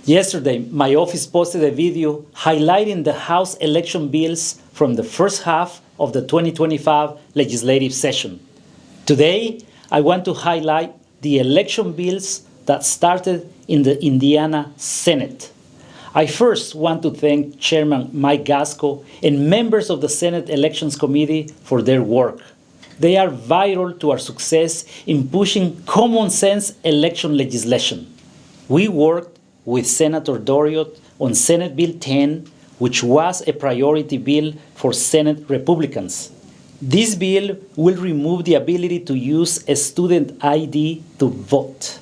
Yesterday, my office posted a video highlighting the House election bills from the first half of the 2025 legislative session. Today, I want to highlight the election bills that started in the Indiana Senate. I first want to thank Chairman Mike Gasco and members of the Senate Elections Committee for their work. They are vital to our success in pushing common sense election legislation. We worked with Senator Doriot on Senate Bill 10, which was a priority bill for Senate Republicans. This bill will remove the ability to use a student ID to vote.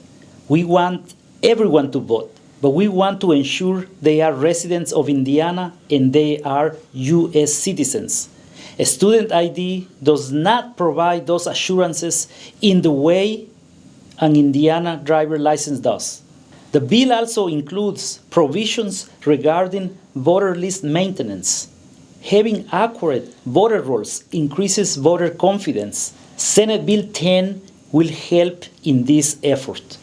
We want everyone to vote, but we want to ensure they are residents of Indiana and they are U.S. citizens. A student ID does not provide those assurances in the way an Indiana driver license does. The bill also includes provisions regarding voter list maintenance. Having accurate voter rolls increases voter confidence. Senate Bill 10 will help in this effort.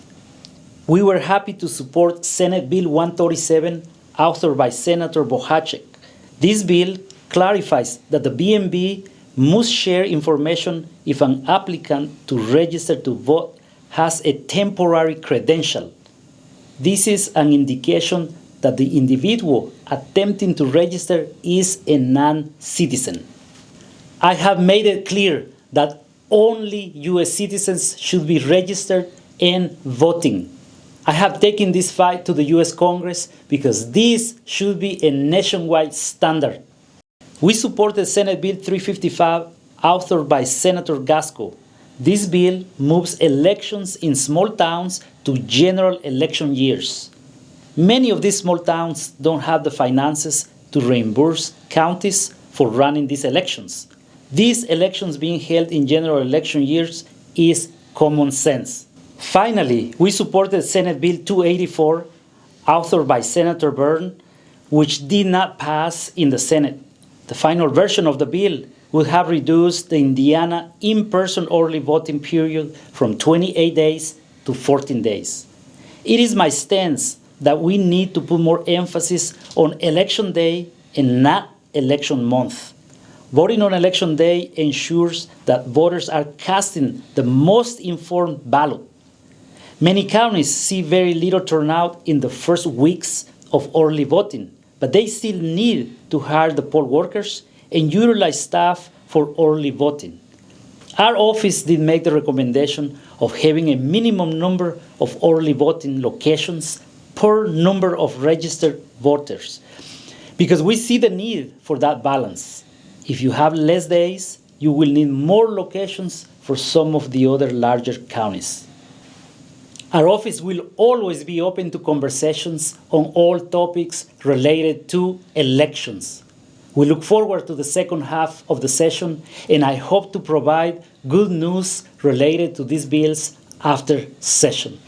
We were happy to support Senate Bill 137, authored by Senator Bohacek. This bill clarifies that the BMV must share information if an applicant to register to vote has a temporary credential. This is an indication that the individual attempting to register is a non-citizen. I have made it clear that only U.S. citizens should be registered and voting. I have taken this fight to the U.S. Congress because this should be a nationwide standard. We supported Senate Bill 355, authored by Senator Gasco. This bill moves elections in small towns to general election years. Many of these small towns don't have the finances to reimburse counties for running these elections. These elections being held in general election years is common sense. Finally, we supported Senate Bill 284, authored by Senator Byrne, which did not pass in the Senate. The final version of the bill would have reduced the Indiana in-person early voting period from 28 days to 14 days. It is my stance that we need to put more emphasis on election day and not election month. Voting on election day ensures that voters are casting the most informed ballot. Many counties see very little turnout in the first weeks of early voting, but they still need to hire the poll workers and utilize staff for early voting. Our office did make the recommendation of having a minimum number of early voting locations per number of registered voters, because we see the need for that balance. If you have less days, you will need more locations for some of the other larger counties. Our office will always be open to conversations on all topics related to elections. We look forward to the second half of the session, and I hope to provide good news related to these bills after session.